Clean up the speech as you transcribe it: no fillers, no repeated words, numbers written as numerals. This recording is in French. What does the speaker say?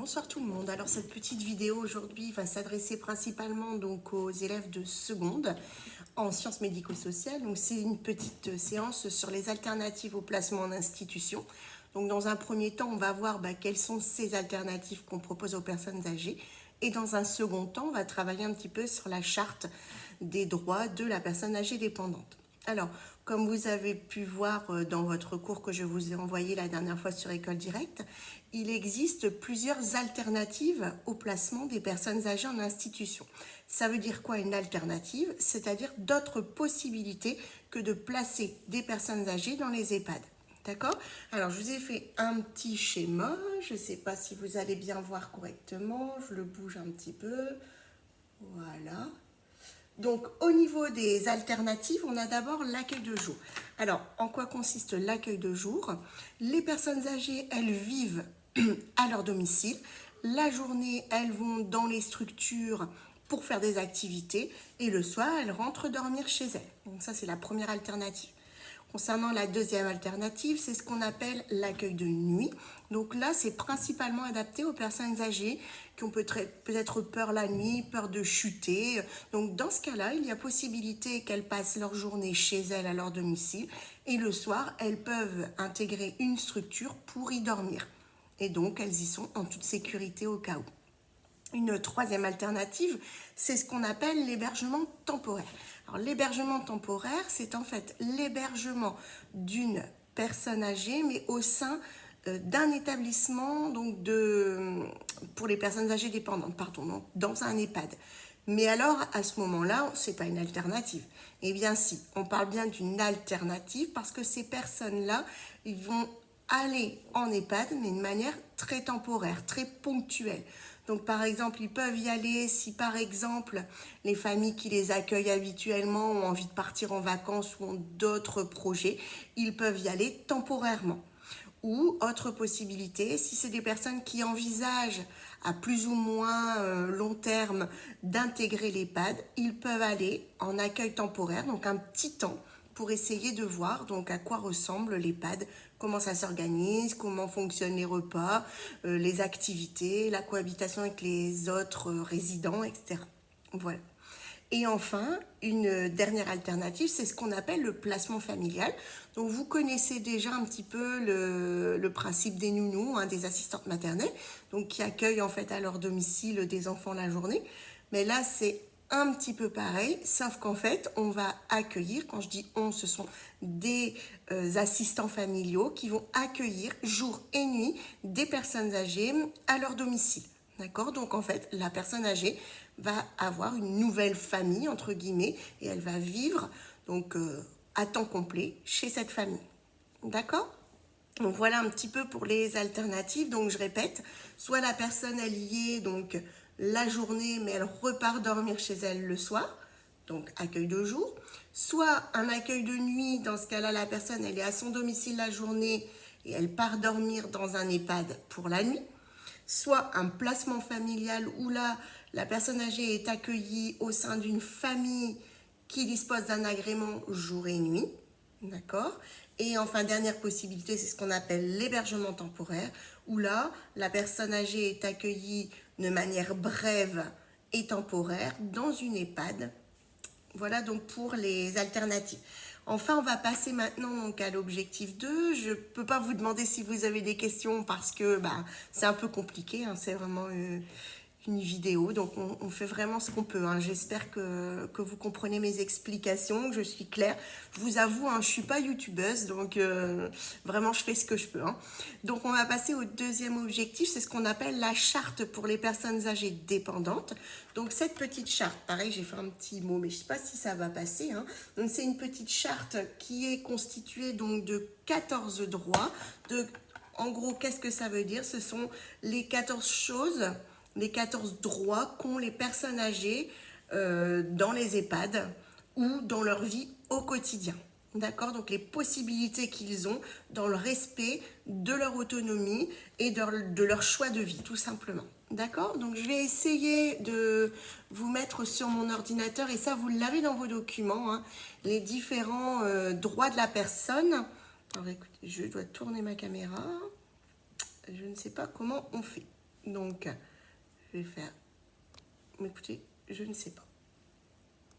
Bonsoir tout le monde. Alors cette petite vidéo aujourd'hui va s'adresser principalement donc aux élèves de seconde en sciences médico-sociales. Donc c'est une petite séance sur les alternatives au placement en institution. Donc dans un premier temps, on va voir quelles sont ces alternatives qu'on propose aux personnes âgées. Et dans un second temps, on va travailler un petit peu sur la charte des droits de la personne âgée dépendante. Alors, comme vous avez pu voir dans votre cours que je vous ai envoyé la dernière fois sur École Directe, il existe plusieurs alternatives au placement des personnes âgées en institution. Ça veut dire quoi une alternative? C'est-à-dire d'autres possibilités que de placer des personnes âgées dans les EHPAD. D'accord? Alors, je vous ai fait un petit schéma. Je ne sais pas si vous allez bien voir correctement. Je le bouge un petit peu. Voilà. Donc, au niveau des alternatives, on a d'abord l'accueil de jour. Alors, en quoi consiste l'accueil de jour? Les personnes âgées, elles vivent à leur domicile. La journée, elles vont dans les structures pour faire des activités. Et le soir, elles rentrent dormir chez elles. Donc ça, c'est la première alternative. Concernant la deuxième alternative, c'est ce qu'on appelle l'accueil de nuit. Donc là, c'est principalement adapté aux personnes âgées qui ont peut-être peur la nuit, peur de chuter. Donc dans ce cas-là, il y a possibilité qu'elles passent leur journée chez elles à leur domicile et le soir, elles peuvent intégrer une structure pour y dormir. Et donc, elles y sont en toute sécurité au cas où. Une troisième alternative, c'est ce qu'on appelle l'hébergement temporaire. Alors, l'hébergement temporaire, c'est en fait l'hébergement d'une personne âgée, mais au sein d'un établissement donc pour les personnes âgées dépendantes, donc dans un EHPAD. Mais alors, à ce moment-là, ce n'est pas une alternative. Eh bien si, on parle bien d'une alternative parce que ces personnes-là, ils vont aller en EHPAD, mais de manière très temporaire, très ponctuelle. Donc par exemple, ils peuvent y aller si par exemple les familles qui les accueillent habituellement ont envie de partir en vacances ou ont d'autres projets, ils peuvent y aller temporairement. Ou autre possibilité, si c'est des personnes qui envisagent à plus ou moins long terme d'intégrer l'EHPAD, ils peuvent aller en accueil temporaire, donc un petit temps, pour essayer de voir donc à quoi ressemble l'EHPAD, comment ça s'organise, comment fonctionnent les repas, les activités, la cohabitation avec les autres résidents, etc. Voilà. Et enfin, une dernière alternative, c'est ce qu'on appelle le placement familial. Donc vous connaissez déjà un petit peu le principe des nounous, des assistantes maternelles, donc qui accueillent en fait à leur domicile des enfants la journée. Mais là, c'est un petit peu pareil, sauf qu'en fait, on va accueillir, quand je dis on, ce sont des assistants familiaux qui vont accueillir jour et nuit des personnes âgées à leur domicile. D'accord? Donc en fait, la personne âgée va avoir une nouvelle famille, entre guillemets, et elle va vivre donc à temps complet chez cette famille. D'accord? Donc voilà un petit peu pour les alternatives. Donc je répète, soit la personne elle y est donc la journée, mais elle repart dormir chez elle le soir, donc accueil de jour. Soit un accueil de nuit, dans ce cas-là, la personne elle est à son domicile la journée et elle part dormir dans un EHPAD pour la nuit. Soit un placement familial où là, la personne âgée est accueillie au sein d'une famille qui dispose d'un agrément jour et nuit. D'accord? Et enfin, dernière possibilité, c'est ce qu'on appelle l'hébergement temporaire, où là, la personne âgée est accueillie de manière brève et temporaire dans une EHPAD. Voilà donc pour les alternatives. Enfin, on va passer maintenant donc à l'objectif 2. Je ne peux pas vous demander si vous avez des questions parce que c'est un peu compliqué. C'est vraiment une vidéo. Donc, on fait vraiment ce qu'on peut. J'espère que vous comprenez mes explications, que je suis claire. Je vous avoue, je ne suis pas youtubeuse. Donc, vraiment, je fais ce que je peux. Donc, on va passer au deuxième objectif. C'est ce qu'on appelle la charte pour les personnes âgées dépendantes. Donc, cette petite charte, pareil, j'ai fait un petit mot, mais je ne sais pas si ça va passer. Donc, c'est une petite charte qui est constituée donc, de 14 droits. En gros, qu'est-ce que ça veut dire? Ce sont les 14 choses, les 14 droits qu'ont les personnes âgées dans les EHPAD ou dans leur vie au quotidien. D'accord? Donc les possibilités qu'ils ont dans le respect de leur autonomie et de leur choix de vie, tout simplement. D'accord? Donc je vais essayer de vous mettre sur mon ordinateur, et ça vous l'avez dans vos documents, les différents droits de la personne. Alors écoutez, je dois tourner ma caméra. Je ne sais pas comment on fait. Donc, je vais faire... Mais écoutez, je ne sais pas.